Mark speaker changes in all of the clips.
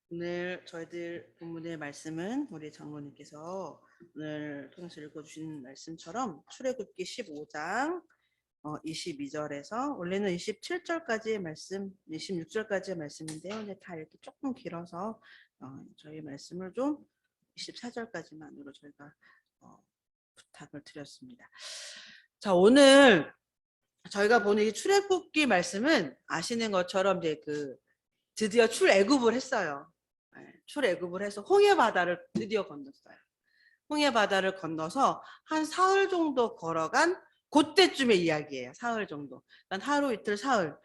Speaker 1: 오늘 저희들 본문의 말씀은 우리 장로님께서 오늘 통해서 읽어주신 말씀처럼 출애굽기 15장 22절에서 원래는 27절까지의 말씀, 26절까지의 말씀인데요. 근데 다 이렇게 조금 길어서 저희 말씀을 좀 24절까지만으로 저희가 부탁을 드렸습니다. 자, 오늘 저희가 보는 이 출애굽기 말씀은 아시는 것처럼 이제 드디어 출애굽을 했어요. 출애굽을 해서 홍해 바다를 드디어 건넜어요. 홍해 바다를 건너서 한 사흘 정도 걸어간 그때쯤의 이야기예요. 사흘 정도. 그러니까 하루 이틀 사흘.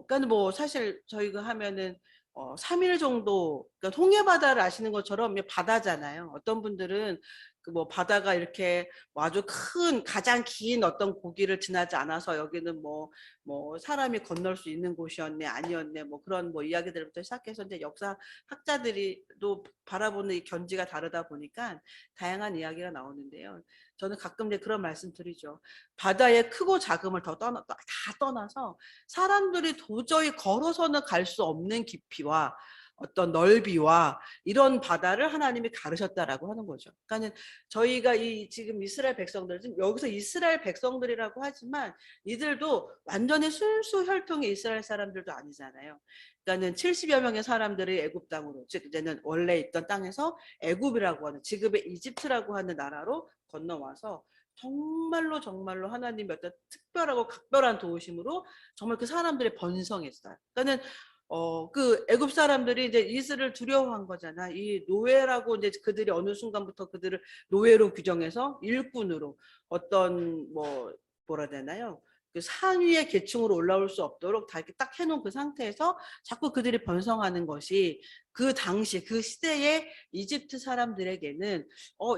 Speaker 1: 그러니까 사실 저희가 하면은 3일 정도. 그러니까 홍해 바다를 아시는 것처럼 바다잖아요. 어떤 분들은 바다가 이렇게 아주 큰 가장 긴 어떤 고기를 지나지 않아서 여기는 사람이 건널 수 있는 곳이었네 아니었네 그런 이야기들부터 시작해서 이제 역사 학자들이 또 바라보는 이 견지가 다르다 보니까 다양한 이야기가 나오는데요. 저는 가끔 이제 그런 말씀 드리죠. 바다의 크고 작음을 다 떠나서 사람들이 도저히 걸어서는 갈 수 없는 깊이와 어떤 넓이와 이런 바다를 하나님이 가르셨다라고 하는 거죠. 그러니까 저희가 지금 이스라엘 백성들, 지금 여기서 이스라엘 백성들이라고 하지만 이들도 완전히 순수 혈통의 이스라엘 사람들도 아니잖아요. 그러니까는 70여 명의 사람들이 애굽 땅으로, 즉 이제는 원래 있던 땅에서 애굽이라고 하는 지금의 이집트라고 하는 나라로 건너와서 정말로 하나님의 어떤 특별하고 각별한 도우심으로 정말 그 사람들이 번성했어요. 그러니까는 애굽 사람들이 이제 이스를 두려워한 거잖아. 이 노예라고 이제 그들이 어느 순간부터 그들을 노예로 규정해서 일꾼으로 어떤 뭐라 해야 되나요? 그 상위의 계층으로 올라올 수 없도록 다 이렇게 딱 해놓은 그 상태에서 자꾸 그들이 번성하는 것이 그 당시 그 시대의 이집트 사람들에게는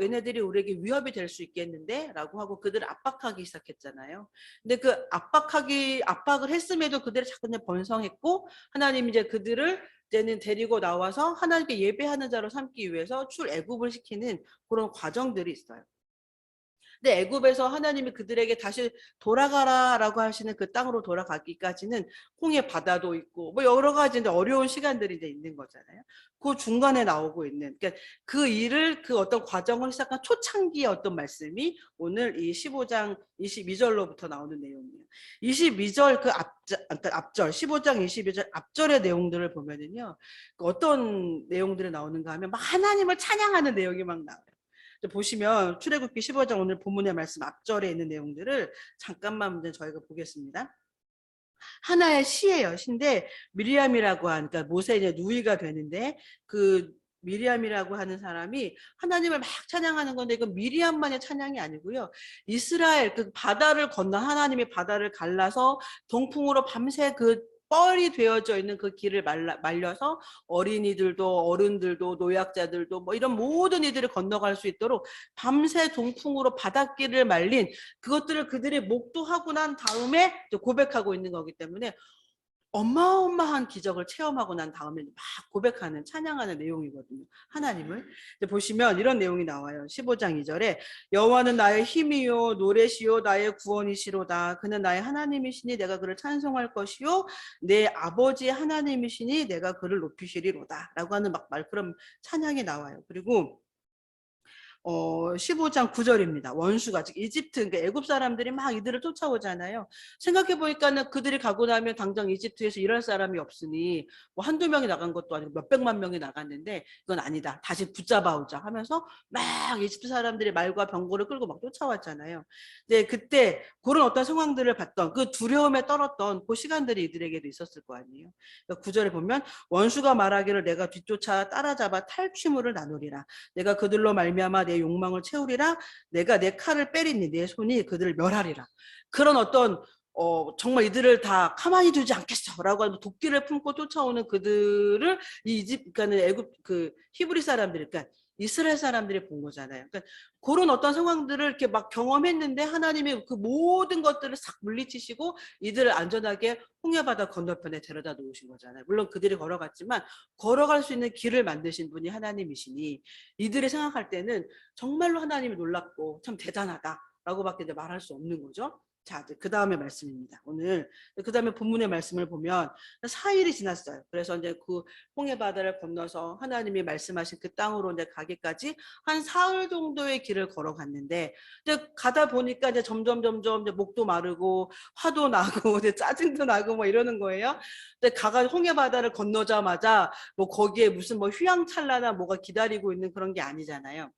Speaker 1: 얘네들이 우리에게 위협이 될 수 있겠는데 라고 하고 그들을 압박하기 시작했잖아요. 근데 그 압박을 했음에도 그들이 자꾸 번성했고 하나님이 이제 그들을 이제는 데리고 나와서 하나님께 예배하는 자로 삼기 위해서 출애굽을 시키는 그런 과정들이 있어요. 근데 애굽에서 하나님이 그들에게 다시 돌아가라라고 하시는 그 땅으로 돌아가기까지는 홍해 바다도 있고 여러 가지 어려운 시간들이 이제 있는 거잖아요. 그 중간에 나오고 있는 그러니까 그 일을 그 어떤 과정을 시작한 초창기의 어떤 말씀이 오늘 이 15장 22절로부터 나오는 내용이에요. 22절 앞절 15장 22절 앞절의 내용들을 보면은요. 어떤 내용들이 나오는가 하면 막 하나님을 찬양하는 내용이 막 나와요. 보시면 출애굽기 15장 오늘 본문의 말씀 앞절에 있는 내용들을 잠깐만 저희가 보겠습니다. 하나의 시예요. 시인데 미리암이라고 하는 그러니까 모세의 누이가 되는데 그 미리암이라고 하는 사람이 하나님을 막 찬양하는 건데 이건 미리암만의 찬양이 아니고요. 이스라엘 그 바다를 건너 하나님이 바다를 갈라서 동풍으로 밤새 그 뻘이 되어져 있는 그 길을 말려서 어린이들도 어른들도 노약자들도 이런 모든 이들을 건너갈 수 있도록 밤새 동풍으로 바닷길을 말린 그것들을 그들이 목도하고 난 다음에 고백하고 있는 거기 때문에 어마어마한 기적을 체험하고 난 다음에 막 고백하는 찬양하는 내용이거든요. 하나님을 보시면 이런 내용이 나와요. 15장 2절에 여호와는 나의 힘이요 노래시요 나의 구원이시로다. 그는 나의 하나님이시니 내가 그를 찬송할 것이요 내 아버지의 하나님이시니 내가 그를 높이시리로다 라고 하는 그런 찬양이 나와요. 그리고 15장 9절입니다. 원수가 즉 이집트 그러니까 애굽 사람들이 막 이들을 쫓아오잖아요. 생각해 보니까는 그들이 가고 나면 당장 이집트에서 일할 사람이 없으니 한두 명이 나간 것도 아니고 몇백만 명이 나갔는데 이건 아니다. 다시 붙잡아오자 하면서 막 이집트 사람들이 말과 병거를 끌고 막 쫓아왔잖아요. 근데 그때 그런 어떤 상황들을 봤던 그 두려움에 떨었던 그 시간들이 이들에게도 있었을 거 아니에요. 그러니까 9절에 보면 원수가 말하기를 내가 뒤쫓아 따라잡아 탈취물을 나누리라. 내가 그들로 말미암아 내 욕망을 채우리라. 내가 내 칼을 빼리니 내 손이 그들을 멸하리라. 그런 어떤 정말 이들을 다 가만히 두지 않겠어라고 하는 도끼를 품고 쫓아오는 그들을 그러니까는 애굽 그 히브리 사람들이 그러니까 이스라엘 사람들이 본 거잖아요. 그러니까 그런 어떤 상황들을 이렇게 막 경험했는데 하나님이 그 모든 것들을 싹 물리치시고 이들을 안전하게 홍해바다 건너편에 데려다 놓으신 거잖아요. 물론 그들이 걸어갔지만 걸어갈 수 있는 길을 만드신 분이 하나님이시니 이들이 생각할 때는 정말로 하나님이 놀랍고 참 대단하다라고밖에 말할 수 없는 거죠. 자, 그 다음에 말씀입니다. 오늘 그 다음에 본문의 말씀을 보면 4일이 지났어요. 그래서 이제 그 홍해 바다를 건너서 하나님이 말씀하신 그 땅으로 이제 가기까지 한 사흘 정도의 길을 걸어갔는데, 이제 가다 보니까 이제 점점 이제 목도 마르고 화도 나고 이제 짜증도 나고 뭐 이러는 거예요. 근데 가가 홍해 바다를 건너자마자 뭐 거기에 무슨 뭐 휘황찬란한 뭐가 기다리고 있는 그런 게 아니잖아요.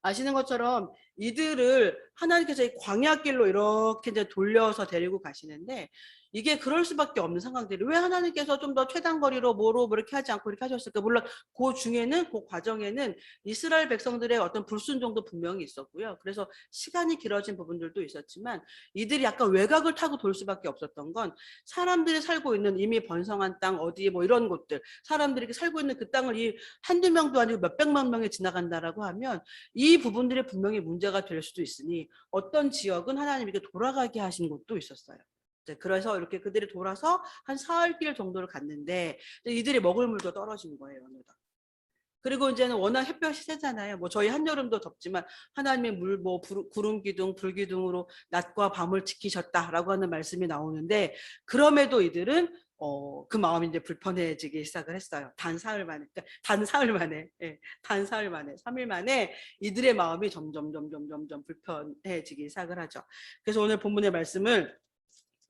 Speaker 1: 아시는 것처럼 이들을 하나님께서 이 광야길로 이렇게 이제 돌려서 데리고 가시는데, 이게 그럴 수밖에 없는 상황들이, 왜 하나님께서 좀 더 최단거리로 뭐로 뭐 이렇게 하지 않고 이렇게 하셨을까? 물론 그 중에는, 그 과정에는 이스라엘 백성들의 어떤 불순종도 분명히 있었고요. 그래서 시간이 길어진 부분들도 있었지만, 이들이 약간 외곽을 타고 돌 수밖에 없었던 건, 사람들이 살고 있는 이미 번성한 땅 어디 뭐 이런 곳들, 사람들이 살고 있는 그 땅을 이 한두 명도 아니고 몇백만 명이 지나간다라고 하면 이 부분들이 분명히 문제가 될 수도 있으니, 어떤 지역은 하나님에게 돌아가게 하신 곳도 있었어요. 그래서 이렇게 그들이 돌아서 한 사흘길 정도를 갔는데, 이들이 먹을 물도 떨어진 거예요, 어느덧. 그리고 이제는 워낙 햇볕이 세잖아요. 뭐 저희 한여름도 덥지만 하나님의 물, 뭐 구름 기둥, 불 기둥으로 낮과 밤을 지키셨다라고 하는 말씀이 나오는데, 그럼에도 이들은 그 마음이 이제 불편해지기 시작을 했어요. 단 사흘 만에, 단 사흘 만에, 예, 단 사흘 만에, 3일 만에 이들의 마음이 점점 불편해지기 시작을 하죠. 그래서 오늘 본문의 말씀을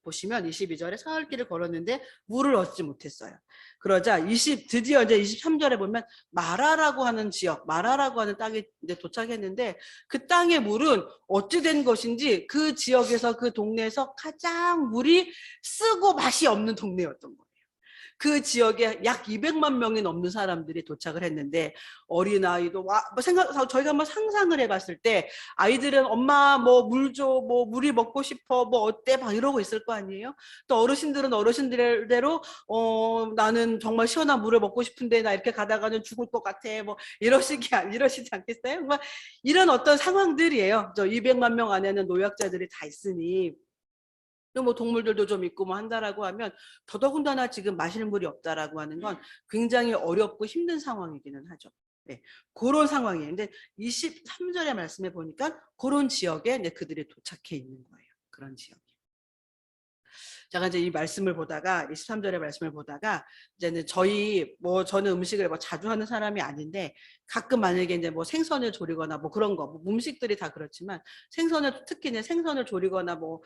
Speaker 1: 보시면 22절에 사흘길을 걸었는데 물을 얻지 못했어요. 그러자 드디어 이제 23절에 보면 마라라고 하는 지역, 마라라고 하는 땅에 이제 도착했는데, 그 땅의 물은 어찌 된 것인지 그 지역에서, 그 동네에서 가장 물이 쓰고 맛이 없는 동네였던 거예요. 그 지역에 약 200만 명이 넘는 사람들이 도착을 했는데, 어린아이도 저희가 한번 상상을 해봤을 때, 아이들은 엄마 뭐 물 줘, 뭐 물이 먹고 싶어, 뭐 어때 막 이러고 있을 거 아니에요. 또 어르신들은 어르신들대로 나는 정말 시원한 물을 먹고 싶은데 나 이렇게 가다가는 죽을 것 같아, 뭐 이러시지 않겠어요? 뭐 이런 어떤 상황들이에요. 저 200만 명 안에는 노약자들이 다 있으니, 뭐 동물들도 좀 있고 뭐 한다라고 하면, 더더군다나 지금 마실 물이 없다라고 하는 건 굉장히 어렵고 힘든 상황이기는 하죠. 네, 그런 상황이에요. 근데 23절의 말씀에 보니까 그런 지역에 그들이 도착해 있는 거예요. 그런 지역에. 제가 이제 이 말씀을 보다가, 23절의 말씀을 보다가, 이제는 저는 음식을 뭐 자주 하는 사람이 아닌데, 가끔 만약에 이제 뭐 생선을 조리거나 뭐 그런 거, 뭐 음식들이 다 그렇지만, 특히 생선을 조리거나 뭐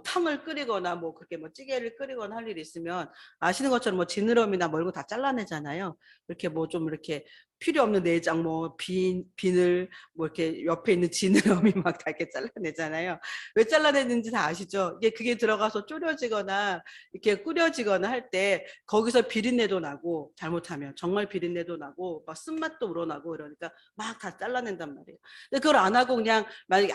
Speaker 1: 탕을 끓이거나 뭐 그렇게 뭐 찌개를 끓이거나 할 일이 있으면, 아시는 것처럼 뭐 지느러미나 뭐 이런 거 다 잘라내잖아요. 이렇게 뭐 좀 이렇게 필요 없는 내장, 뭐 비늘, 뭐 이렇게 옆에 있는 지느러미 막 다 이렇게 잘라내잖아요. 왜 잘라내는지 다 아시죠? 그게 들어가서 졸여지거나 이렇게 끓여지거나 할 때 거기서 비린내도 나고, 잘못하면 정말 비린내도 나고 막 쓴맛도 우러나고, 그러니까 막 다 잘라낸단 말이에요. 근데 그걸 안 하고 그냥 만약에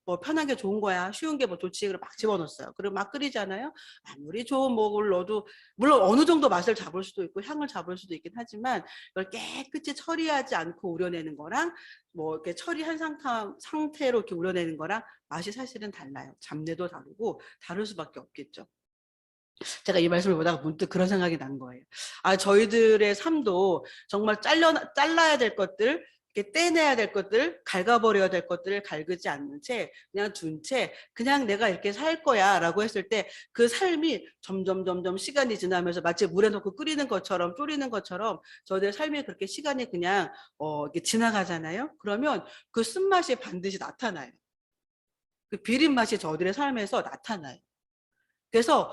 Speaker 1: 뭐 편한 게 좋은 거야, 쉬운 게 뭐 좋지, 그리고 막 집어넣었어요. 그리고 막 끓이잖아요. 아무리 좋은 뭐를 넣어도 물론 어느 정도 맛을 잡을 수도 있고 향을 잡을 수도 있긴 하지만, 그걸 깨끗이 처리하지 않고 우려내는 거랑 뭐 이렇게 처리한 상태로 이렇게 우려내는 거랑 맛이 사실은 달라요. 잡내도 다르고 다를 수밖에 없겠죠. 제가 이 말씀을 보다가 문득 그런 생각이 난 거예요. 저희들의 삶도 정말 잘라야 될 것들, 떼내야 될 것들, 갉아버려야 될 것들을 갈그지 않는 채, 그냥 둔 채, 그냥 내가 이렇게 살 거야 라고 했을 때, 그 삶이 점점 시간이 지나면서 마치 물에 넣고 끓이는 것처럼, 졸이는 것처럼 저희들의 삶이 그렇게 시간이 그냥 이렇게 지나가잖아요. 그러면 그 쓴맛이 반드시 나타나요. 그 비린 맛이 저들의 삶에서 나타나요. 그래서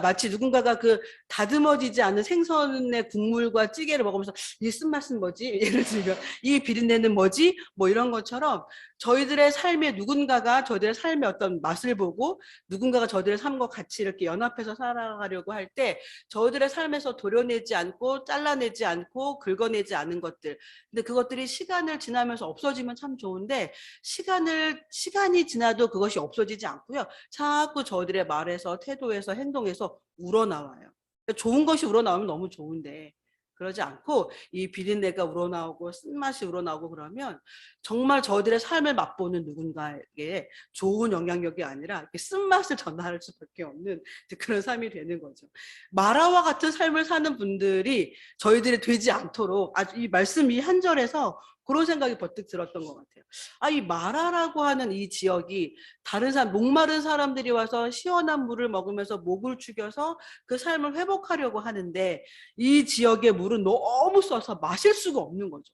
Speaker 1: 마치 누군가가 그 다듬어지지 않은 생선의 국물과 찌개를 먹으면서, 이 쓴맛은 뭐지? 예를 들면 이 비린내는 뭐지? 뭐 이런 것처럼 저희들의 저희들의 삶의 어떤 맛을 보고, 누군가가 저희들의 삶과 같이 이렇게 연합해서 살아가려고 할 때, 저희들의 삶에서 도려내지 않고 잘라내지 않고 긁어내지 않은 것들, 근데 그것들이 시간을 지나면서 없어지면 참 좋은데, 시간이 지나도 그것이 없어지지 않고요, 자꾸 저희들의 말에서, 태도에서, 행동에서 우러나와요. 좋은 것이 우러나오면 너무 좋은데, 그러지 않고 이 비린내가 우러나오고 쓴맛이 우러나오고 그러면 정말 저들의 삶을 맛보는 누군가에게 좋은 영향력이 아니라 쓴맛을 전할 수밖에 없는 그런 삶이 되는 거죠. 마라와 같은 삶을 사는 분들이 저희들이 되지 않도록, 이 말씀 이 한 절에서 그런 생각이 버뜩 들었던 것 같아요. 아, 이 마라라고 하는 이 지역이 다른 사람, 목마른 사람들이 와서 시원한 물을 먹으면서 목을 축여서 그 삶을 회복하려고 하는데 이 지역의 물은 너무 써서 마실 수가 없는 거죠.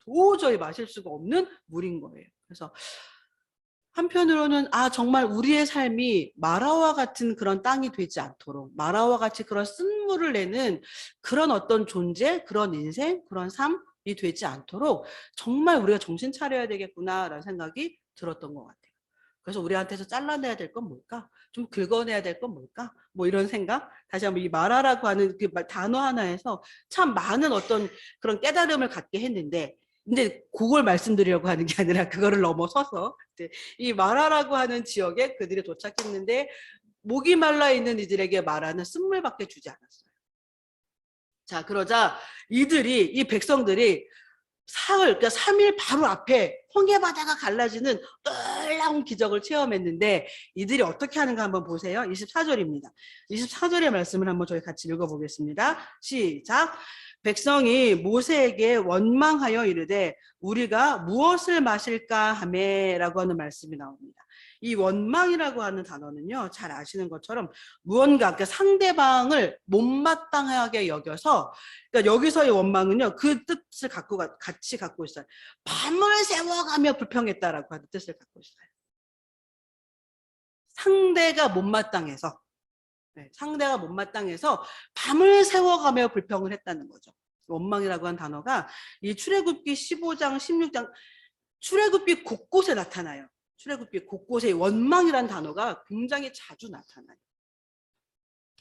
Speaker 1: 도저히 마실 수가 없는 물인 거예요. 그래서 한편으로는 아, 정말 우리의 삶이 마라와 같은 그런 땅이 되지 않도록, 마라와 같이 그런 쓴물을 내는 그런 어떤 존재, 그런 인생, 그런 삶이 되지 않도록 정말 우리가 정신 차려야 되겠구나라는 생각이 들었던 것 같아요. 그래서 우리한테서 잘라내야 될 건 뭘까? 좀 긁어내야 될 건 뭘까? 뭐 이런 생각? 다시 한번 이 마라라고 하는 그 단어 하나에서 참 많은 어떤 그런 깨달음을 갖게 했는데, 근데 그걸 말씀드리려고 하는 게 아니라 그거를 넘어서서 이 마라라고 하는 지역에 그들이 도착했는데 목이 말라 있는 이들에게 마라는 쓴물밖에 주지 않았어요. 자, 그러자 이 백성들이 사흘, 그러니까 3일 바로 앞에 홍해바다가 갈라지는 놀라운 기적을 체험했는데 이들이 어떻게 하는가 한번 보세요. 24절입니다. 24절의 말씀을 한번 저희 같이 읽어보겠습니다. 시작. 백성이 모세에게 원망하여 이르되 우리가 무엇을 마실까 하매라고 하는 말씀이 나옵니다. 이 원망이라고 하는 단어는요, 잘 아시는 것처럼 무언가, 그러니까 상대방을 못마땅하게 여겨서, 그러니까 여기서의 원망은요, 그 뜻을 같이 갖고 있어요. 밤을 새워가며 불평했다라고 하는 뜻을 갖고 있어요. 상대가 못마땅해서, 상대가 못마땅해서 밤을 새워가며 불평을 했다는 거죠. 원망이라고 하는 단어가 이 출애굽기 15장, 16장, 출애굽기 곳곳에 나타나요. 출애굽기 곳곳에 원망이라는 단어가 굉장히 자주 나타나요.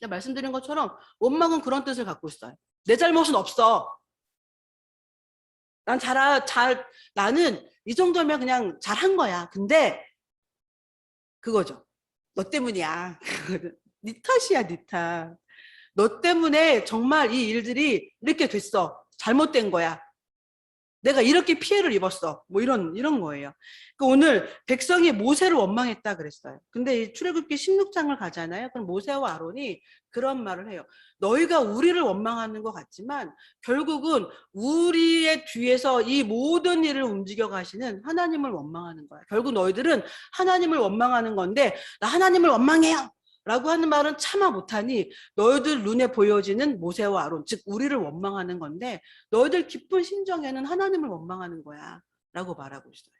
Speaker 1: 말씀드린 것처럼 원망은 그런 뜻을 갖고 있어요. 내 잘못은 없어. 나는 이 정도면 그냥 잘한 거야. 근데 그거죠. 너 때문이야. 네 탓이야, 네 탓. 너 때문에 정말 이 일들이 이렇게 됐어. 잘못된 거야. 내가 이렇게 피해를 입었어. 뭐 이런 거예요. 그러니까 오늘 백성이 모세를 원망했다 그랬어요. 근데 이 출애굽기 16장을 가잖아요. 그럼 모세와 아론이 그런 말을 해요. 너희가 우리를 원망하는 것 같지만 결국은 우리의 뒤에서 이 모든 일을 움직여 가시는 하나님을 원망하는 거야. 결국 너희들은 하나님을 원망하는 건데 나 하나님을 원망해요. 라고 하는 말은 차마 못하니 너희들 눈에 보여지는 모세와 아론, 즉 우리를 원망하는 건데 너희들 기쁜 심정에는 하나님을 원망하는 거야 라고 말하고 있어요.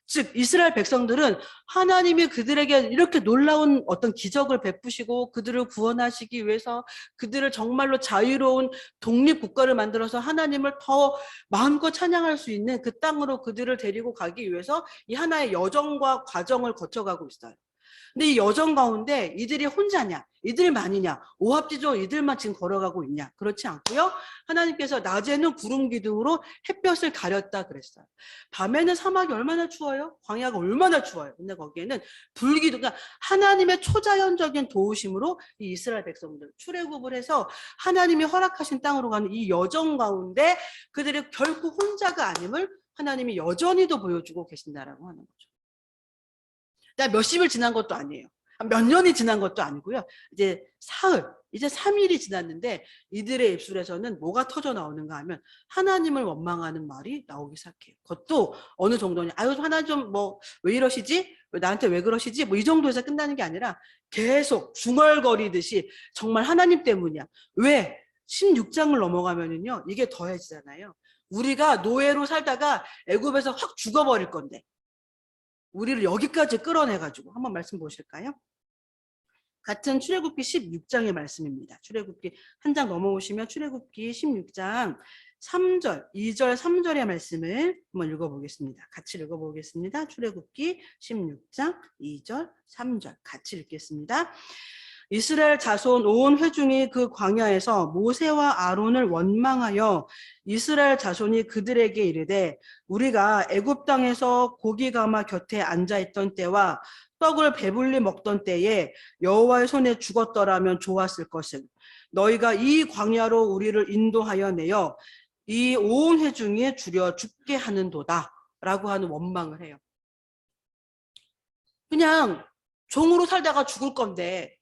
Speaker 1: 즉 이스라엘 백성들은 하나님이 그들에게 이렇게 놀라운 어떤 기적을 베푸시고 그들을 구원하시기 위해서 그들을 정말로 자유로운 독립국가를 만들어서 하나님을 더 마음껏 찬양할 수 있는 그 땅으로 그들을 데리고 가기 위해서 이 하나의 여정과 과정을 거쳐가고 있어요. 근데 이 여정 가운데 이들이 혼자냐, 이들이 많이냐, 오합지졸 이들만 지금 걸어가고 있냐? 그렇지 않고요. 하나님께서 낮에는 구름 기둥으로 햇볕을 가렸다 그랬어요. 밤에는 사막이 얼마나 추워요? 광야가 얼마나 추워요? 근데 거기에는 불기둥, 그러니까 하나님의 초자연적인 도우심으로 이 이스라엘 백성들 출애굽을 해서 하나님이 허락하신 땅으로 가는 이 여정 가운데 그들이 결코 혼자가 아님을 하나님이 여전히도 보여주고 계신다라고 하는 거죠. 몇십일 지난 것도 아니에요. 몇 년이 지난 것도 아니고요. 이제 사흘, 이제 3일이 지났는데 이들의 입술에서는 뭐가 터져 나오는가 하면 하나님을 원망하는 말이 나오기 시작해요. 그것도 어느 정도냐. 아유, 하나님 좀 뭐 왜 이러시지? 나한테 왜 그러시지? 뭐 이 정도에서 끝나는 게 아니라 계속 중얼거리듯이 정말 하나님 때문이야. 왜? 16장을 넘어가면은요. 이게 더해지잖아요. 우리가 노예로 살다가 애굽에서 확 죽어버릴 건데 우리를 여기까지 끌어내가지고 한번 말씀 보실까요? 같은 출애굽기 16장의 말씀입니다. 출애굽기 한 장 넘어오시면 출애굽기 16장 3절, 2절, 3절의 말씀을 한번 읽어보겠습니다. 같이 읽어보겠습니다. 출애굽기 16장 2절, 3절 같이 읽겠습니다. 이스라엘 자손 온 회중이 그 광야에서 모세와 아론을 원망하여 이스라엘 자손이 그들에게 이르되 우리가 애굽 땅에서 고기 가마 곁에 앉아있던 때와 떡을 배불리 먹던 때에 여호와의 손에 죽었더라면 좋았을 것을 너희가 이 광야로 우리를 인도하여 내어 이 온 회중에 줄여 죽게 하는도다 라고 하는 원망을 해요. 그냥 종으로 살다가 죽을 건데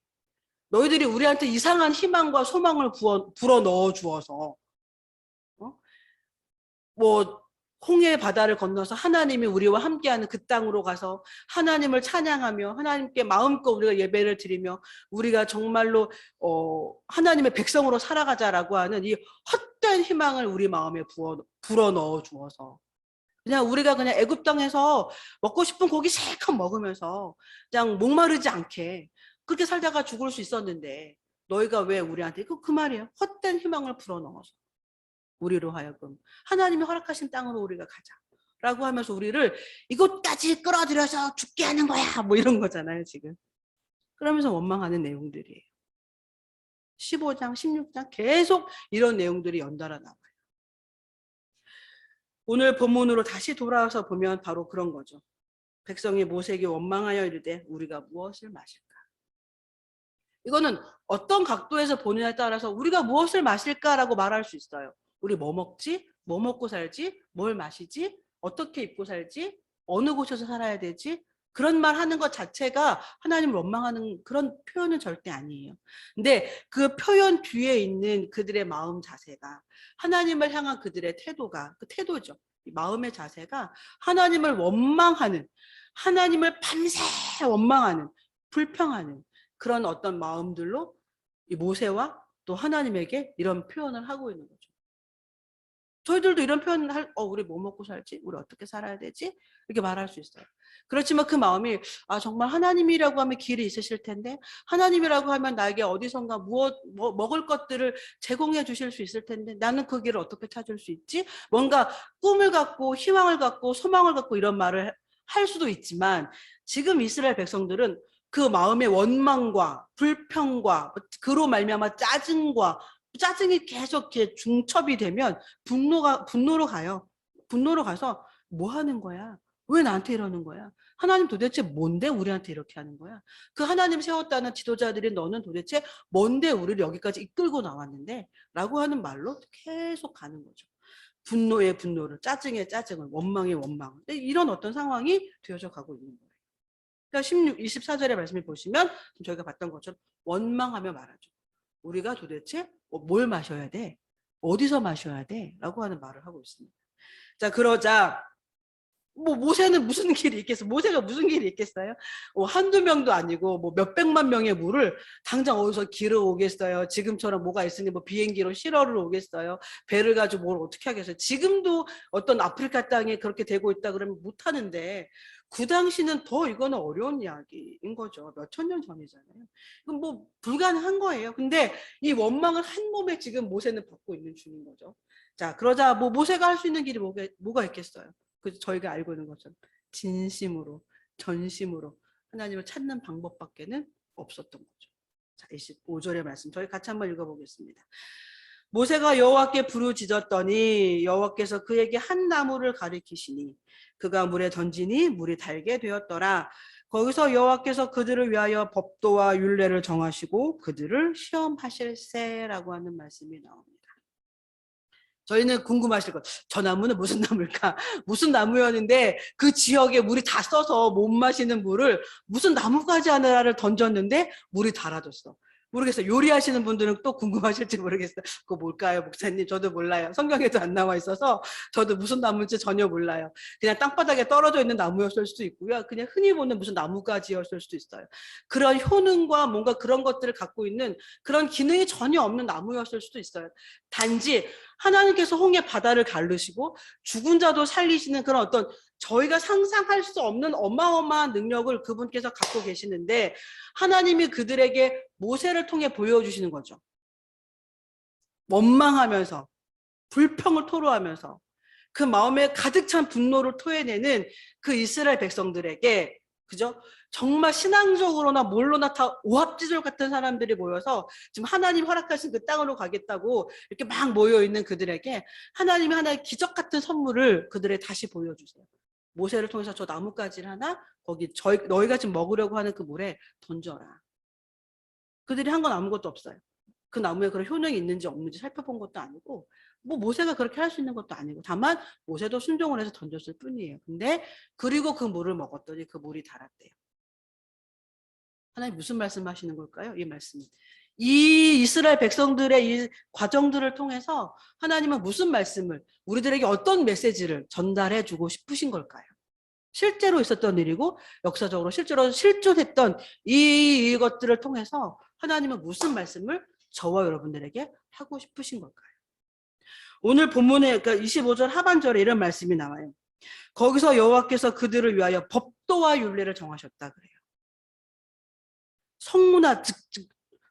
Speaker 1: 너희들이 우리한테 이상한 희망과 소망을 불어 넣어 주어서 뭐 홍해 바다를 건너서 하나님이 우리와 함께하는 그 땅으로 가서 하나님을 찬양하며 하나님께 마음껏 우리가 예배를 드리며 우리가 정말로 하나님의 백성으로 살아가자라고 하는 이 헛된 희망을 우리 마음에 불어넣어 주어서 그냥 우리가 그냥 애굽 땅에서 먹고 싶은 고기 실컷 먹으면서 그냥 목마르지 않게 그렇게 살다가 죽을 수 있었는데 너희가 왜 우리한테 그 말이에요. 헛된 희망을 불어넣어서 우리로 하여금 하나님이 허락하신 땅으로 우리가 가자라고 하면서 우리를 이곳까지 끌어들여서 죽게 하는 거야 뭐 이런 거잖아요 지금. 그러면서 원망하는 내용들이에요. 15장 16장 계속 이런 내용들이 연달아 나와요. 오늘 본문으로 다시 돌아와서 보면 바로 그런 거죠. 백성이 모세에게 원망하여 이르되 우리가 무엇을 마실까? 이거는 어떤 각도에서 보느냐에 따라서 우리가 무엇을 마실까라고 말할 수 있어요. 우리 뭐 먹지? 뭐 먹고 살지? 뭘 마시지? 어떻게 입고 살지? 어느 곳에서 살아야 되지? 그런 말 하는 것 자체가 하나님을 원망하는 그런 표현은 절대 아니에요. 근데 그 표현 뒤에 있는 그들의 마음 자세가 하나님을 향한 그들의 태도가 그 태도죠. 마음의 자세가 하나님을 원망하는 하나님을 밤새 원망하는 불평하는 그런 어떤 마음들로 이 모세와 또 하나님에게 이런 표현을 하고 있는 거죠. 저희들도 이런 표현을 우리 뭐 먹고 살지? 우리 어떻게 살아야 되지? 이렇게 말할 수 있어요. 그렇지만 그 마음이 정말 하나님이라고 하면 길이 있으실 텐데 하나님이라고 하면 나에게 어디선가 먹을 것들을 제공해 주실 수 있을 텐데 나는 그 길을 어떻게 찾을 수 있지? 뭔가 꿈을 갖고 희망을 갖고 소망을 갖고 이런 말을 할 수도 있지만 지금 이스라엘 백성들은 그 마음의 원망과 불평과 그로 말미암아 짜증이 계속 이렇게 중첩이 되면 분노로 가요. 분노로 가서 뭐 하는 거야? 왜 나한테 이러는 거야? 하나님 도대체 뭔데 우리한테 이렇게 하는 거야? 그 하나님 세웠다는 지도자들이 너는 도대체 뭔데 우리를 여기까지 이끌고 나왔는데? 라고 하는 말로 계속 가는 거죠. 분노의 분노를, 짜증의 짜증을, 원망의 원망을. 이런 어떤 상황이 되어져 가고 있는 거예요. 그러니까 24절의 말씀을 보시면 저희가 봤던 것처럼 원망하며 말하죠. 우리가 도대체 뭘 마셔야 돼? 어디서 마셔야 돼? 라고 하는 말을 하고 있습니다. 자, 그러자 모세는 무슨 길이 있겠어? 모세가 무슨 길이 있겠어요? 한두 명도 아니고 몇백만 명의 물을 당장 어디서 길어 오겠어요? 지금처럼 뭐가 있으니 비행기로 실어를 오겠어요? 배를 가지고 뭘 어떻게 하겠어요? 지금도 어떤 아프리카 땅에 그렇게 되고 있다 그러면 못 하는데 그 당시는 더 이거는 어려운 이야기인 거죠. 몇천 년 전이잖아요. 이건 불가능한 거예요. 근데 이 원망을 한 몸에 지금 모세는 받고 있는 중인 거죠. 자, 그러자 모세가 할 수 있는 길이 뭐가 있겠어요? 저희가 알고 있는 것처럼 진심으로 전심으로 하나님을 찾는 방법밖에는 없었던 거죠. 자, 25절의 말씀 저희 같이 한번 읽어보겠습니다. 모세가 여호와께 부르짖었더니 여호와께서 그에게 한 나무를 가리키시니 그가 물에 던지니 물이 달게 되었더라. 거기서 여호와께서 그들을 위하여 법도와 율례를 정하시고 그들을 시험하실세라고 하는 말씀이 나옵니다. 저희는 궁금하실 거예요. 저 나무는 무슨 나무일까? 무슨 나무였는데 그 지역에 물이 다 써서 못 마시는 물을 무슨 나무가지 하나를 던졌는데 물이 달아졌어. 모르겠어요. 요리하시는 분들은 또 궁금하실지 모르겠어요. 그거 뭘까요, 목사님? 저도 몰라요. 성경에도 안 나와 있어서 저도 무슨 나무인지 전혀 몰라요. 그냥 땅바닥에 떨어져 있는 나무였을 수도 있고요. 그냥 흔히 보는 무슨 나무가지였을 수도 있어요. 그런 효능과 뭔가 그런 것들을 갖고 있는 그런 기능이 전혀 없는 나무였을 수도 있어요. 단지 하나님께서 홍해 바다를 가르시고 죽은 자도 살리시는 그런 어떤 저희가 상상할 수 없는 어마어마한 능력을 그분께서 갖고 계시는데 하나님이 그들에게 모세를 통해 보여주시는 거죠. 원망하면서 불평을 토로하면서 그 마음에 가득 찬 분노를 토해내는 그 이스라엘 백성들에게 그죠? 정말 신앙적으로나 뭘로나 다 오합지졸 같은 사람들이 모여서 지금 하나님 허락하신 그 땅으로 가겠다고 이렇게 막 모여있는 그들에게 하나님이 하나의 기적 같은 선물을 그들에게 다시 보여주세요. 모세를 통해서 저 나뭇가지를 하나 거기 너희가 지금 먹으려고 하는 그 물에 던져라. 그들이 한 건 아무것도 없어요. 그 나무에 그런 효능이 있는지 없는지 살펴본 것도 아니고 모세가 그렇게 할 수 있는 것도 아니고 다만 모세도 순종을 해서 던졌을 뿐이에요. 근데 그리고 그 물을 먹었더니 그 물이 달았대요. 하나님 무슨 말씀하시는 걸까요? 이 말씀은 이 이스라엘 백성들의 이 과정들을 통해서 하나님은 무슨 말씀을, 우리들에게 어떤 메시지를 전달해 주고 싶으신 걸까요? 실제로 있었던 일이고 역사적으로 실제로 실존했던 이것들을 통해서 하나님은 무슨 말씀을 저와 여러분들에게 하고 싶으신 걸까요? 오늘 본문에 그러니까 25절 하반절에 이런 말씀이 나와요. 거기서 여호와께서 그들을 위하여 법도와 율례를 정하셨다 그래요. 성문화 즉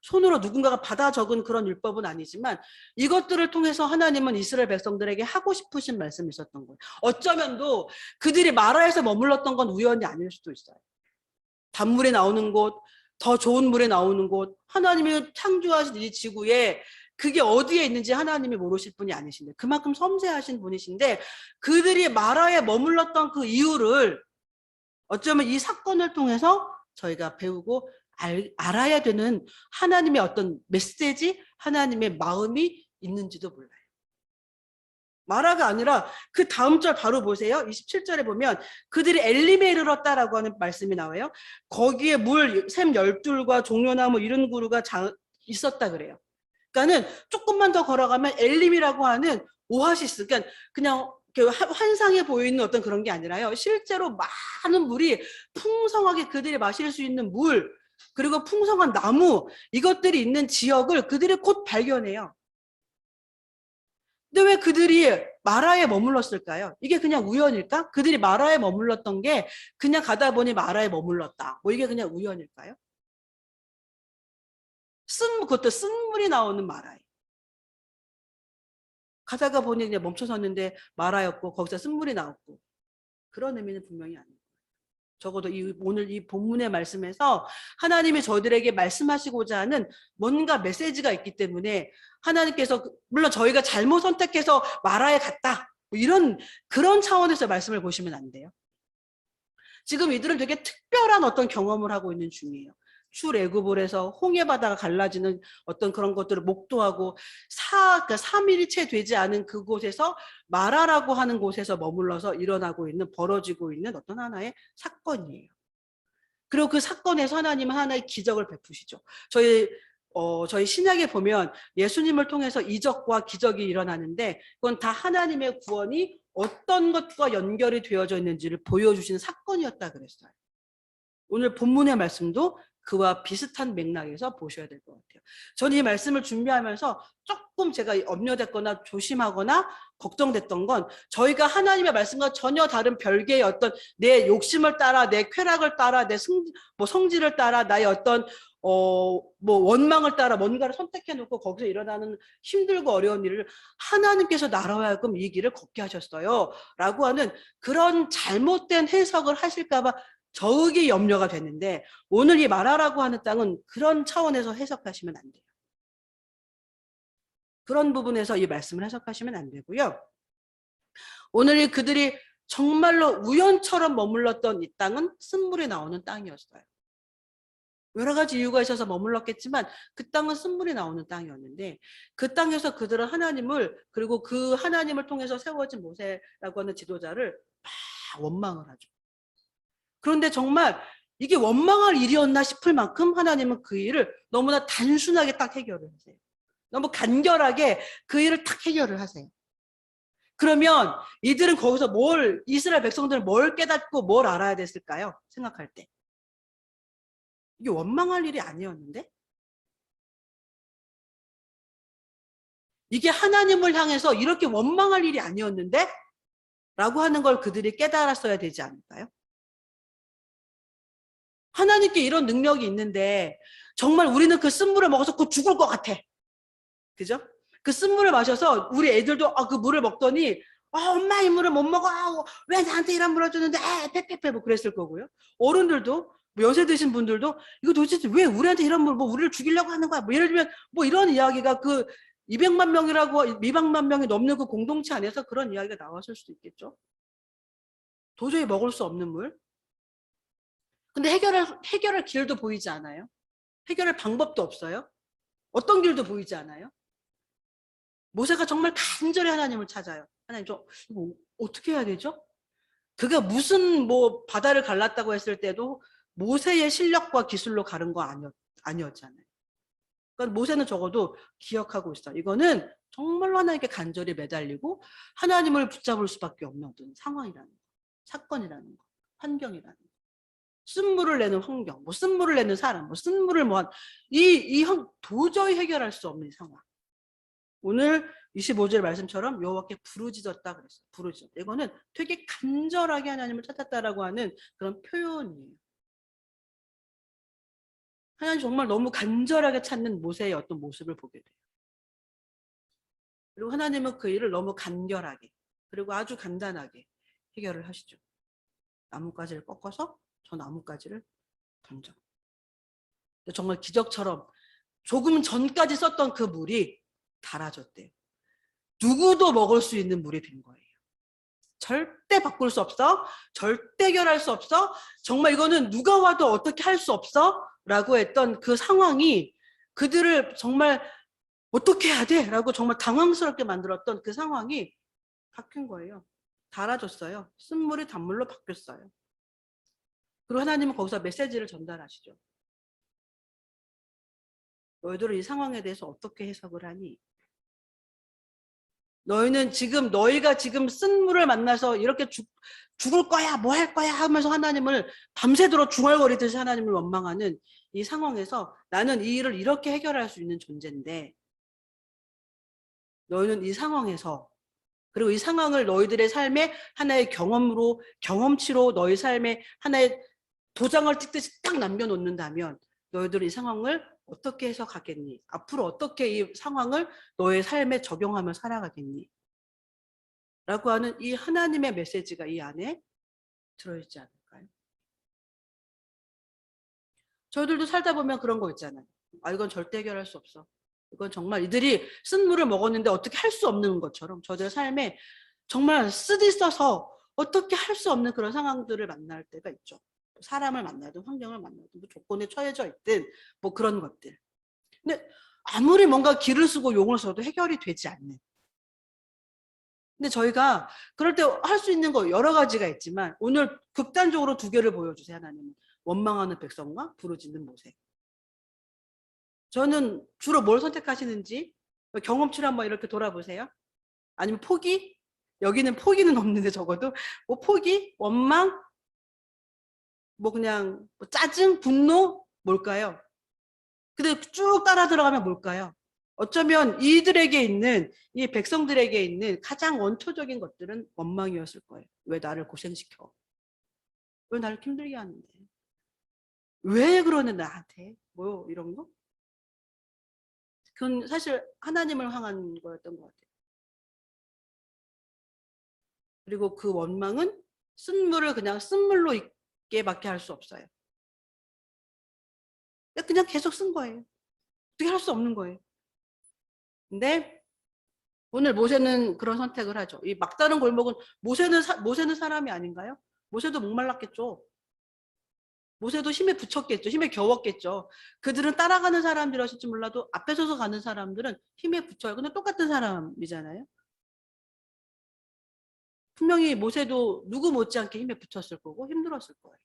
Speaker 1: 손으로 누군가가 받아 적은 그런 율법은 아니지만 이것들을 통해서 하나님은 이스라엘 백성들에게 하고 싶으신 말씀이 있었던 거예요. 어쩌면도 그들이 마라에서 머물렀던 건 우연이 아닐 수도 있어요. 단물이 나오는 곳, 더 좋은 물이 나오는 곳, 하나님이 창조하신 이 지구에 그게 어디에 있는지 하나님이 모르실 분이 아니신데 그만큼 섬세하신 분이신데 그들이 마라에 머물렀던 그 이유를 어쩌면 이 사건을 통해서 저희가 배우고 알아야 되는 하나님의 어떤 메시지, 하나님의 마음이 있는지도 몰라요. 마라가 아니라 그 다음 절 바로 보세요. 27절에 보면 그들이 엘림에 이르렀다라고 하는 말씀이 나와요. 거기에 샘 12과 종려나무 이런 그루가 있었다 그래요. 그러니까는 조금만 더 걸어가면 엘림이라고 하는 오아시스, 그러니까 그냥 환상에 보이는 어떤 그런 게 아니라요. 실제로 많은 물이 풍성하게 그들이 마실 수 있는 물, 그리고 풍성한 나무, 이것들이 있는 지역을 그들이 곧 발견해요. 근데 왜 그들이 마라에 머물렀을까요? 이게 그냥 우연일까? 그들이 마라에 머물렀던 게 그냥 가다 보니 마라에 머물렀다. 뭐 이게 그냥 우연일까요? 그것도 쓴 물이 나오는 마라에. 가다가 보니 그냥 멈춰섰는데 마라였고 거기서 쓴물이 나왔고 그런 의미는 분명히 아니에요. 적어도 오늘 이 본문의 말씀에서 하나님이 저희들에게 말씀하시고자 하는 뭔가 메시지가 있기 때문에 하나님께서 물론 저희가 잘못 선택해서 마라에 갔다 뭐 이런 그런 차원에서 말씀을 보시면 안 돼요. 지금 이들은 되게 특별한 어떤 경험을 하고 있는 중이에요. 출애굽을해서 홍해 바다가 갈라지는 어떤 그런 것들을 목도하고 그러니까 3일이 채 되지 않은 그곳에서 마라라고 하는 곳에서 머물러서 일어나고 있는 벌어지고 있는 어떤 하나의 사건이에요. 그리고 그 사건에서 하나님은 하나의 기적을 베푸시죠. 저희 신약에 보면 예수님을 통해서 이적과 기적이 일어나는데 그건 다 하나님의 구원이 어떤 것과 연결이 되어져 있는지를 보여주시는 사건이었다 그랬어요. 오늘 본문의 말씀도 그와 비슷한 맥락에서 보셔야 될 것 같아요. 저는 이 말씀을 준비하면서 조금 제가 염려됐거나 조심하거나 걱정됐던 건 저희가 하나님의 말씀과 전혀 다른 별개의 어떤 내 욕심을 따라 내 쾌락을 따라 내 성질을 따라 나의 어떤 원망을 따라 뭔가를 선택해 놓고 거기서 일어나는 힘들고 어려운 일을 하나님께서 나라와 하여금 이 길을 걷게 하셨어요 라고 하는 그런 잘못된 해석을 하실까 봐 저기 염려가 됐는데 오늘 이 마라라고 하는 땅은 그런 차원에서 해석하시면 안 돼요. 그런 부분에서 이 말씀을 해석하시면 안 되고요. 오늘 그들이 정말로 우연처럼 머물렀던 이 땅은 쓴물이 나오는 땅이었어요. 여러 가지 이유가 있어서 머물렀겠지만 그 땅은 쓴물이 나오는 땅이었는데 그 땅에서 그들은 하나님을 그리고 그 하나님을 통해서 세워진 모세라고 하는 지도자를 막 원망을 하죠. 그런데 정말 이게 원망할 일이었나 싶을 만큼 하나님은 그 일을 너무나 단순하게 딱 해결을 하세요. 너무 간결하게 그 일을 딱 해결을 하세요. 그러면 이들은 거기서 이스라엘 백성들은 뭘 깨닫고 뭘 알아야 됐을까요? 생각할 때. 이게 원망할 일이 아니었는데? 이게 하나님을 향해서 이렇게 원망할 일이 아니었는데? 라고 하는 걸 그들이 깨달았어야 되지 않을까요? 하나님께 이런 능력이 있는데 정말 우리는 그 쓴물을 먹어서 곧 죽을 것 같아. 그죠? 그 쓴물을 마셔서 우리 애들도 그 물을 먹더니 엄마 이 물을 못 먹어. 왜 나한테 이런 물을 주는데 페페페 뭐 그랬을 거고요. 어른들도 뭐 연세 드신 분들도 이거 도대체 왜 우리한테 이런 물, 뭐 우리를 죽이려고 하는 거야. 뭐 예를 들면 뭐 이런 이야기가 그 200만 명이라고 200만 명이 넘는 그 공동체 안에서 그런 이야기가 나왔을 수도 있겠죠. 도저히 먹을 수 없는 물. 근데 해결할 길도 보이지 않아요. 해결할 방법도 없어요. 어떤 길도 보이지 않아요. 모세가 정말 간절히 하나님을 찾아요. 하나님 이거 어떻게 해야 되죠? 그가 무슨 바다를 갈랐다고 했을 때도 모세의 실력과 기술로 가른 거 아니었잖아요. 그러니까 모세는 적어도 기억하고 있어. 이거는 정말로 하나님께 간절히 매달리고 하나님을 붙잡을 수밖에 없는 어떤 상황이라는 거, 사건이라는 거, 환경이라는 거. 쓴물을 내는 환경, 뭐 쓴물을 내는 사람, 뭐 쓴물을 이 도저히 해결할 수 없는 상황. 오늘 25절 말씀처럼 여호와께 부르짖었다 그랬어요. 부르짖었다. 이거는 되게 간절하게 하나님을 찾았다라고 하는 그런 표현이에요. 하나님 정말 너무 간절하게 찾는 모세의 어떤 모습을 보게 돼요. 그리고 하나님은 그 일을 너무 간결하게 그리고 아주 간단하게 해결을 하시죠. 나뭇가지를 꺾어서 저 나뭇가지를 던져. 정말 기적처럼 조금 전까지 썼던 그 물이 달아졌대요. 누구도 먹을 수 있는 물이 된 거예요. 절대 바꿀 수 없어. 절대 해결할 수 없어. 정말 이거는 누가 와도 어떻게 할 수 없어. 라고 했던 그 상황이 그들을 정말 어떻게 해야 돼? 라고 정말 당황스럽게 만들었던 그 상황이 바뀐 거예요. 달아졌어요. 쓴물이 단물로 바뀌었어요. 그리고 하나님은 거기서 메시지를 전달하시죠. 너희들은 이 상황에 대해서 어떻게 해석을 하니? 너희는 지금 너희가 지금 쓴 물을 만나서 이렇게 죽을 거야 뭐 할 거야 하면서 하나님을 밤새도록 중얼거리듯이 하나님을 원망하는 이 상황에서 나는 이 일을 이렇게 해결할 수 있는 존재인데 너희는 이 상황에서 그리고 이 상황을 너희들의 삶의 하나의 경험으로 경험치로 너희 삶의 하나의 도장을 찍듯이 딱 남겨놓는다면 너희들은 이 상황을 어떻게 해석하겠니? 앞으로 어떻게 이 상황을 너의 삶에 적용하며 살아가겠니? 라고 하는 이 하나님의 메시지가 이 안에 들어있지 않을까요? 저희들도 살다 보면 그런 거 있잖아요. 아, 이건 절대 해결할 수 없어. 이건 정말 이들이 쓴 물을 먹었는데 어떻게 할 수 없는 것처럼 저들 삶에 정말 쓰디 써서 어떻게 할 수 없는 그런 상황들을 만날 때가 있죠. 사람을 만나든 환경을 만나든 뭐 조건에 처해져 있든 뭐 그런 것들. 근데 아무리 뭔가 기를 쓰고 용을 써도 해결이 되지 않는. 근데 저희가 그럴 때 할 수 있는 거 여러 가지가 있지만 오늘 극단적으로 두 개를 보여주세요. 하나님은 원망하는 백성과 부르짖는 모세. 저는 주로 뭘 선택하시는지 경험치를 한번 이렇게 돌아보세요. 아니면 포기? 여기는 포기는 없는데 적어도 뭐 포기, 원망, 뭐 그냥 뭐 짜증, 분노 뭘까요? 근데 쭉 따라 들어가면 뭘까요? 어쩌면 이들에게 있는 이 백성들에게 있는 가장 원초적인 것들은 원망이었을 거예요. 왜 나를 고생시켜? 왜 나를 힘들게 하는데? 왜 그러는 나한테? 뭐 이런 거? 그건 사실 하나님을 향한 거였던 것 같아요. 그리고 그 원망은 쓴물을 그냥 쓴물로 있게밖에 할 수 없어요. 그냥 계속 쓴 거예요. 어떻게 할 수 없는 거예요. 근데 오늘 모세는 그런 선택을 하죠. 이 막다른 골목은 모세는 사람이 아닌가요? 모세도 목말랐겠죠. 모세도 힘에 부쳤겠죠. 힘에 겨웠겠죠. 그들은 따라가는 사람들이었을지 몰라도 앞에 서서 가는 사람들은 힘에 부쳐요. 근데 똑같은 사람이잖아요. 분명히 모세도 누구 못지않게 힘에 부쳤을 거고 힘들었을 거예요.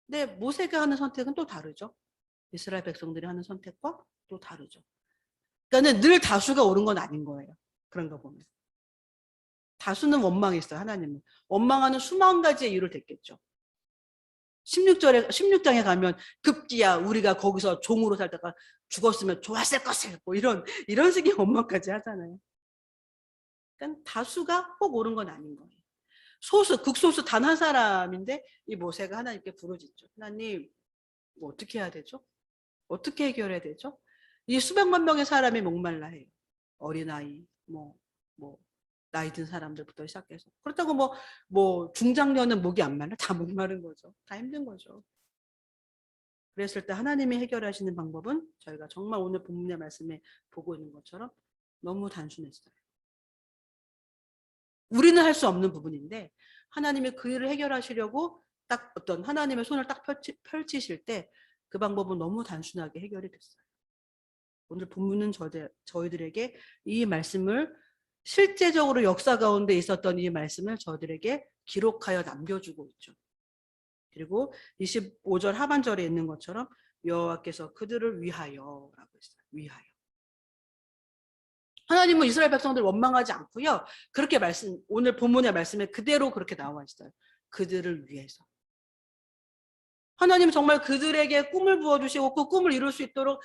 Speaker 1: 근데 모세가 하는 선택은 또 다르죠. 이스라엘 백성들이 하는 선택과 또 다르죠. 그러니까 늘 다수가 옳은 건 아닌 거예요. 그런 거 보면. 다수는 원망했어요. 하나님은. 원망하는 수만 가지의 이유를 댔겠죠. 16장에 가면 급기야 우리가 거기서 종으로 살다가 죽었으면 좋았을 것을 뭐 이런 식의 원망까지 하잖아요. 그러니까 다수가 꼭 옳은 건 아닌 거예요. 극소수 단 한 사람인데 이 모세가 하나님께 부르짖죠. 하나님 뭐 어떻게 해야 되죠? 어떻게 해결해야 되죠? 이 수백만 명의 사람이 목말라 해요. 어린아이, 뭐 나이 든 사람들부터 시작해서. 그렇다고 뭐 중장년은 목이 안 말라? 다 목마른 거죠. 다 힘든 거죠. 그랬을 때 하나님이 해결하시는 방법은 저희가 정말 오늘 본문의 말씀에 보고 있는 것처럼 너무 단순했어요. 우리는 할 수 없는 부분인데 하나님이 그 일을 해결하시려고 딱 어떤 하나님의 손을 딱 펼치실 때 그 방법은 너무 단순하게 해결이 됐어요. 오늘 본문은 저희들에게 이 말씀을 실제적으로 역사 가운데 있었던 이 말씀을 저희들에게 기록하여 남겨주고 있죠. 그리고 25절 하반절에 있는 것처럼 여호와께서 그들을 위하여라고 했어요. 위하여. 하나님은 이스라엘 백성들 원망하지 않고요. 그렇게 오늘 본문의 말씀에 그대로 그렇게 나와 있어요. 그들을 위해서. 하나님은 정말 그들에게 꿈을 부어주시고 그 꿈을 이룰 수 있도록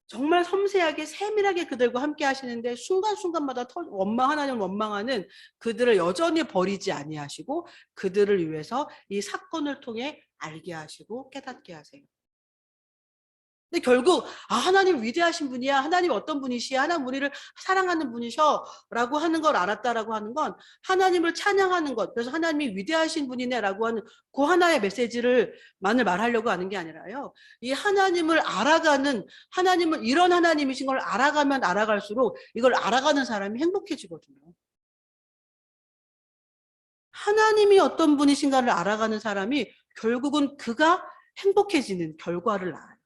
Speaker 1: 정말 섬세하게 세밀하게 그들과 함께 하시는데 순간순간마다 하나님 원망하는 그들을 여전히 버리지 아니하시고 그들을 위해서 이 사건을 통해 알게 하시고 깨닫게 하세요. 근데 결국 하나님 위대하신 분이야. 하나님 어떤 분이시야. 하나님 우리를 사랑하는 분이셔 라고 하는 걸 알았다라고 하는 건 하나님을 찬양하는 것. 그래서 하나님이 위대하신 분이네 라고 하는 그 하나의 메시지를 만을 말하려고 하는 게 아니라요. 이 하나님을 알아가는 하나님은 이런 하나님이신 걸 알아가면 알아갈수록 이걸 알아가는 사람이 행복해지거든요. 하나님이 어떤 분이신가를 알아가는 사람이 결국은 그가 행복해지는 결과를 낳아요.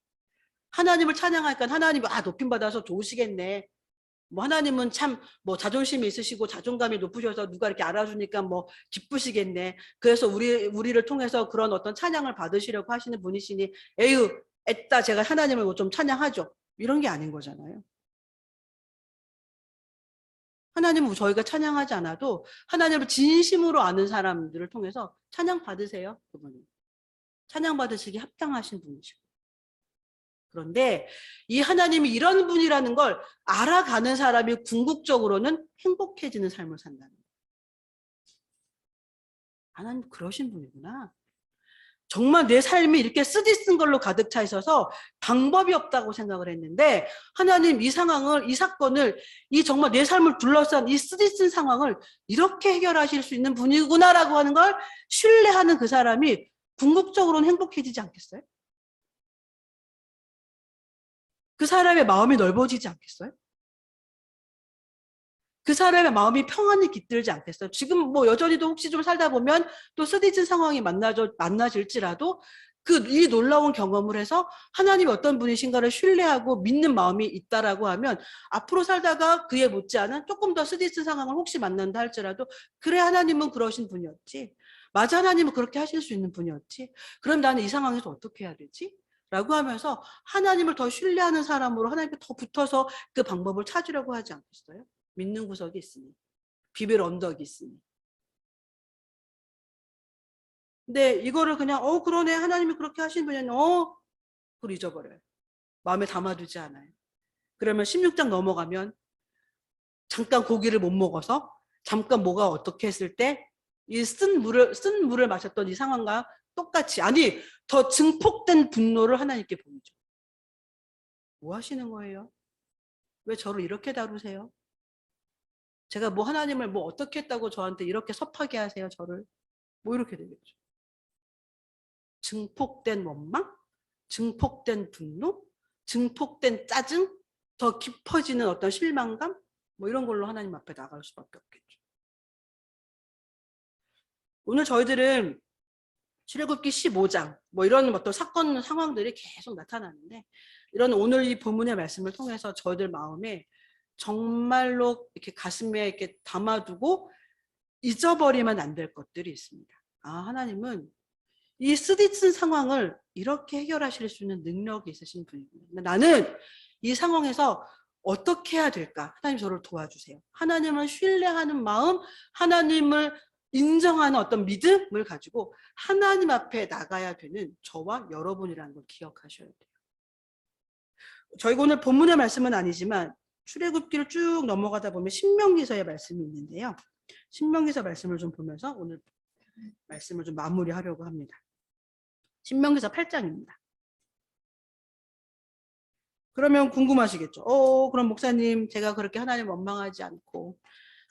Speaker 1: 하나님을 찬양하니까 하나님 높임 받아서 좋으시겠네. 뭐 하나님은 참 뭐 자존심이 있으시고 자존감이 높으셔서 누가 이렇게 알아주니까 뭐 기쁘시겠네. 그래서 우리를 통해서 그런 어떤 찬양을 받으시려고 하시는 분이시니 에휴 애따 제가 하나님을 뭐 좀 찬양하죠. 이런 게 아닌 거잖아요. 하나님은 저희가 찬양하지 않아도 하나님을 진심으로 아는 사람들을 통해서 찬양 받으세요. 그분은 찬양 받으시기 합당하신 분이시고. 그런데 이 하나님이 이런 분이라는 걸 알아가는 사람이 궁극적으로는 행복해지는 삶을 산다는 거예요. 하나님 그러신 분이구나. 정말 내 삶이 이렇게 쓰디쓴 걸로 가득 차 있어서 방법이 없다고 생각을 했는데 하나님 이 상황을, 이 사건을, 이 정말 내 삶을 둘러싼 이 쓰디쓴 상황을 이렇게 해결하실 수 있는 분이구나라고 하는 걸 신뢰하는 그 사람이 궁극적으로는 행복해지지 않겠어요? 그 사람의 마음이 넓어지지 않겠어요? 그 사람의 마음이 평안히 깃들지 않겠어요? 지금 뭐 여전히도 혹시 좀 살다 보면 또 쓰디쓴 상황이 만나질지라도 이 놀라운 경험을 해서 하나님이 어떤 분이신가를 신뢰하고 믿는 마음이 있다라고 하면 앞으로 살다가 그에 못지않은 조금 더 쓰디쓴 상황을 혹시 만난다 할지라도 그래 하나님은 그러신 분이었지. 맞아 하나님은 그렇게 하실 수 있는 분이었지. 그럼 나는 이 상황에서 어떻게 해야 되지? 라고 하면서 하나님을 더 신뢰하는 사람으로 하나님께 더 붙어서 그 방법을 찾으려고 하지 않겠어요? 믿는 구석이 있으니 비빌 언덕이 있으니. 근데 이거를 그냥 그러네 하나님이 그렇게 하신 분이네 그걸 잊어버려요. 마음에 담아두지 않아요. 그러면 16장 넘어가면 잠깐 고기를 못 먹어서 잠깐 뭐가 어떻게 했을 때 이 쓴 물을 마셨던 이 상황과 똑같이 아니 더 증폭된 분노를 하나님께 보이죠. 뭐 하시는 거예요? 왜 저를 이렇게 다루세요? 제가 뭐 하나님을 뭐 어떻게 했다고 저한테 이렇게 섭하게 하세요 저를? 뭐 이렇게 되겠죠. 증폭된 원망, 증폭된 분노, 증폭된 짜증, 더 깊어지는 어떤 실망감, 뭐 이런 걸로 하나님 앞에 나갈 수밖에 없겠죠. 오늘 저희들은 출애굽기 15장 뭐 이런 어떤 사건 상황들이 계속 나타나는데 이런 오늘 이 본문의 말씀을 통해서 저희들 마음에 정말로 이렇게 가슴에 이렇게 담아두고 잊어버리면 안 될 것들이 있습니다. 하나님은 이 쓰디쓴 상황을 이렇게 해결하실 수 있는 능력이 있으신 분이구나. 나는 이 상황에서 어떻게 해야 될까? 하나님 저를 도와주세요. 하나님을 신뢰하는 마음, 하나님을 인정하는 어떤 믿음을 가지고 하나님 앞에 나가야 되는 저와 여러분이라는 걸 기억하셔야 돼요. 저희가 오늘 본문의 말씀은 아니지만 출애굽기를 쭉 넘어가다 보면 신명기서의 말씀이 있는데요. 신명기서 말씀을 좀 보면서 오늘 말씀을 좀 마무리하려고 합니다. 신명기서 8장입니다. 그러면 궁금하시겠죠. 그럼 목사님 제가 그렇게 하나님 원망하지 않고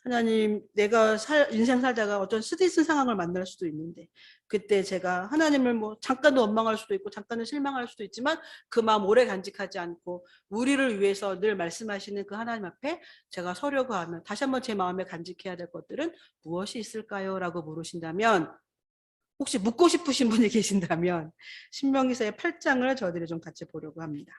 Speaker 1: 하나님 내가 인생 살다가 어떤 쓰디쓴 상황을 만날 수도 있는데 그때 제가 하나님을 뭐 잠깐은 원망할 수도 있고 잠깐은 실망할 수도 있지만 그 마음 오래 간직하지 않고 우리를 위해서 늘 말씀하시는 그 하나님 앞에 제가 서려고 하면 다시 한번 제 마음에 간직해야 될 것들은 무엇이 있을까요? 라고 물으신다면 혹시 묻고 싶으신 분이 계신다면 신명기서의 8장을 저희들이 좀 같이 보려고 합니다.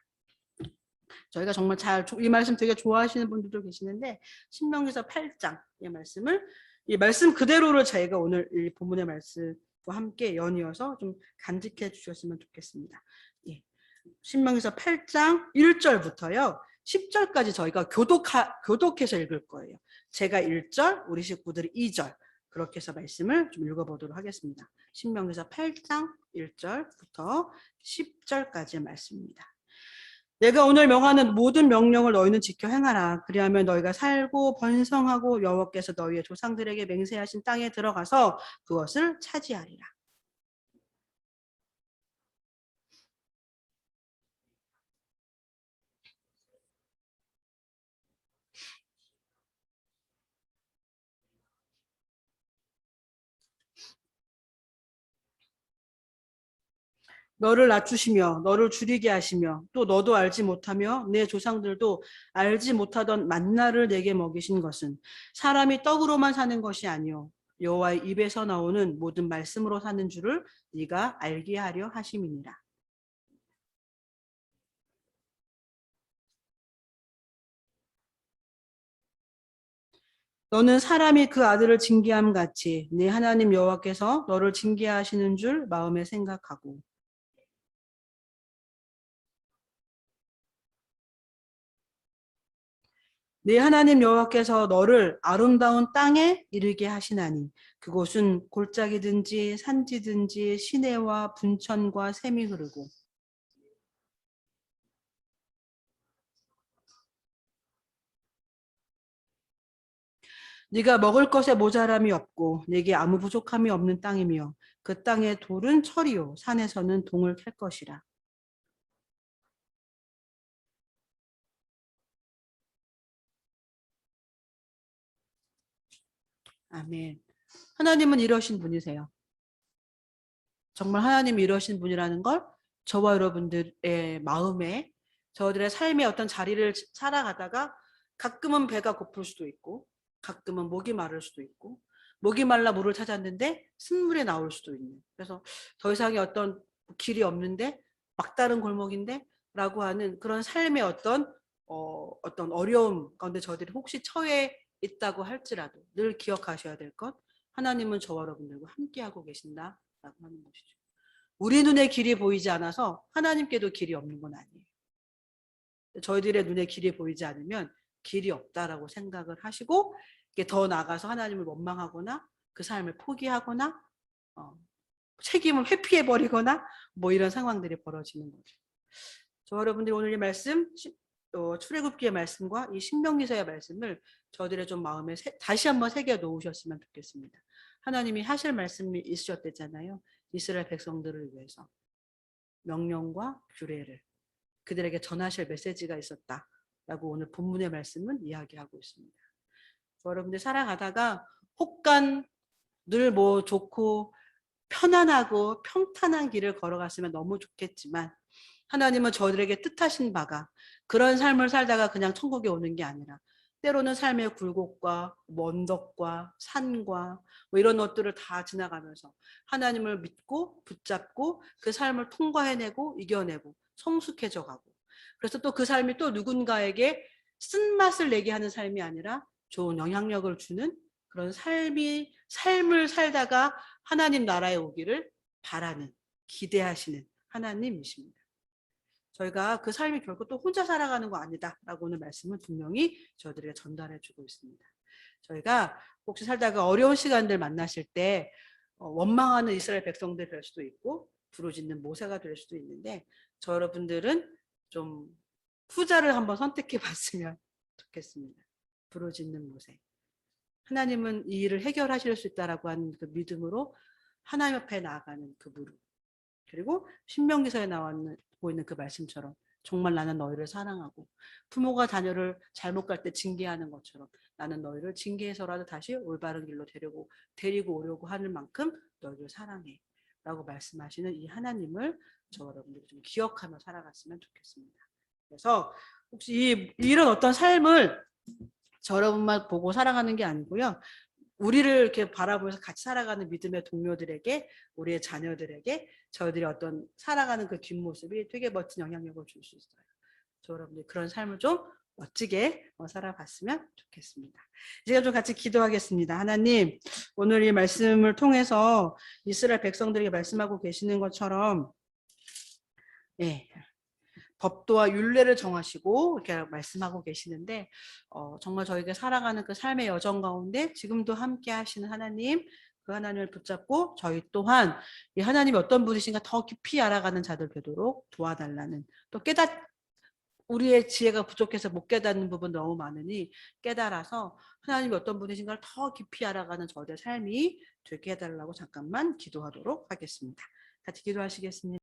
Speaker 1: 저희가 정말 이 말씀 되게 좋아하시는 분들도 계시는데 신명기서 8장의 말씀을 이 말씀 그대로를 저희가 오늘 이 본문의 말씀과 함께 연이어서 좀 간직해 주셨으면 좋겠습니다. 예. 신명기서 8장 1절부터요. 10절까지 저희가 교독해서 읽을 거예요. 제가 1절, 우리 식구들이 2절 그렇게 해서 말씀을 좀 읽어보도록 하겠습니다. 신명기서 8장 1절부터 10절까지의 말씀입니다. 내가 오늘 명하는 모든 명령을 너희는 지켜 행하라. 그리하면 너희가 살고 번성하고 여호와께서 너희의 조상들에게 맹세하신 땅에 들어가서 그것을 차지하리라. 너를 낮추시며 너를 줄이게 하시며 또 너도 알지 못하며 내 조상들도 알지 못하던 만나를 내게 먹이신 것은 사람이 떡으로만 사는 것이 아니요 여호와의 입에서 나오는 모든 말씀으로 사는 줄을 네가 알게 하려 하심이니라. 너는 사람이 그 아들을 징계함 같이 네 하나님 여호와께서 너를 징계하시는 줄 마음에 생각하고 네 하나님 여호와께서 너를 아름다운 땅에 이르게 하시나니 그곳은 골짜기든지 산지든지 시내와 분천과 샘이 흐르고 네가 먹을 것에 모자람이 없고 네게 아무 부족함이 없는 땅이며 그 땅의 돌은 철이요 산에서는 동을 캘 것이라. 아멘. 하나님은 이러신 분이세요. 정말 하나님이 이러신 분이라는 걸 저와 여러분들의 마음에 저들의 삶의 어떤 자리를 살아가다가 가끔은 배가 고플 수도 있고 가끔은 목이 마를 수도 있고 목이 말라 물을 찾았는데 쓴물이 나올 수도 있는 그래서 더 이상의 어떤 길이 없는데 막다른 골목인데 라고 하는 그런 삶의 어떤 어려움 가운데 저들이 혹시 처해 있다고 할지라도 늘 기억하셔야 될 것 하나님은 저와 여러분들과 함께하고 계신다라고 하는 것이죠. 우리 눈에 길이 보이지 않아서 하나님께도 길이 없는 건 아니에요. 저희들의 눈에 길이 보이지 않으면 길이 없다라고 생각을 하시고 더 나아가서 하나님을 원망하거나 그 삶을 포기하거나 책임을 회피해버리거나 뭐 이런 상황들이 벌어지는 거죠. 저 여러분들이 오늘 이 말씀 출애굽기의 말씀과 이 신명기서의 말씀을 저들의 좀 마음에 다시 한번 새겨 놓으셨으면 좋겠습니다. 하나님이 하실 말씀이 있으셨댔잖아요. 이스라엘 백성들을 위해서 명령과 규례를 그들에게 전하실 메시지가 있었다라고 오늘 본문의 말씀은 이야기하고 있습니다. 여러분들 살아가다가 혹간 늘 뭐 좋고 편안하고 평탄한 길을 걸어갔으면 너무 좋겠지만 하나님은 저들에게 뜻하신 바가 그런 삶을 살다가 그냥 천국에 오는 게 아니라 때로는 삶의 굴곡과 언덕과 산과 뭐 이런 것들을 다 지나가면서 하나님을 믿고 붙잡고 그 삶을 통과해내고 이겨내고 성숙해져 가고 그래서 또 그 삶이 또 누군가에게 쓴맛을 내게 하는 삶이 아니라 좋은 영향력을 주는 그런 삶을 살다가 하나님 나라에 오기를 바라는 기대하시는 하나님이십니다. 저희가 그 삶이 결코 또 혼자 살아가는 거 아니다라고 오늘 말씀은 분명히 저희들에게 전달해 주고 있습니다. 저희가 혹시 살다가 어려운 시간들 만나실 때 원망하는 이스라엘 백성들 될 수도 있고 부르짖는 모세가 될 수도 있는데 저 여러분들은 좀 후자를 한번 선택해 봤으면 좋겠습니다. 부르짖는 모세. 하나님은 이 일을 해결하실 수 있다라고 하는 그 믿음으로 하나님 앞에 나아가는 그 무릎. 그리고 신명기서에 나오고 있는 그 말씀처럼 정말 나는 너희를 사랑하고 부모가 자녀를 잘못 갈 때 징계하는 것처럼 나는 너희를 징계해서라도 다시 올바른 길로 데리고 오려고 하는 만큼 너희를 사랑해 라고 말씀하시는 이 하나님을 저 여러분들이 좀 기억하며 살아갔으면 좋겠습니다. 그래서 혹시 이런 어떤 삶을 저 여러분만 보고 살아가는 게 아니고요. 우리를 이렇게 바라보면서 같이 살아가는 믿음의 동료들에게 우리의 자녀들에게 저희들이 어떤 살아가는 그 뒷모습이 되게 멋진 영향력을 줄 수 있어요. 저 여러분들 그런 삶을 좀 멋지게 살아봤으면 좋겠습니다. 이제 좀 같이 기도하겠습니다. 하나님 오늘 이 말씀을 통해서 이스라엘 백성들에게 말씀하고 계시는 것처럼 예, 법도와 율례를 정하시고 이렇게 말씀하고 계시는데 정말 저희가 살아가는 그 삶의 여정 가운데 지금도 함께 하시는 하나님, 그 하나님을 붙잡고 저희 또한 이 하나님이 어떤 분이신가 더 깊이 알아가는 자들 되도록 도와달라는, 또 우리의 지혜가 부족해서 못 깨닫는 부분 너무 많으니 깨달아서 하나님이 어떤 분이신가를 더 깊이 알아가는 저들의 삶이 되게 해달라고 잠깐만 기도하도록 하겠습니다. 같이 기도하시겠습니다.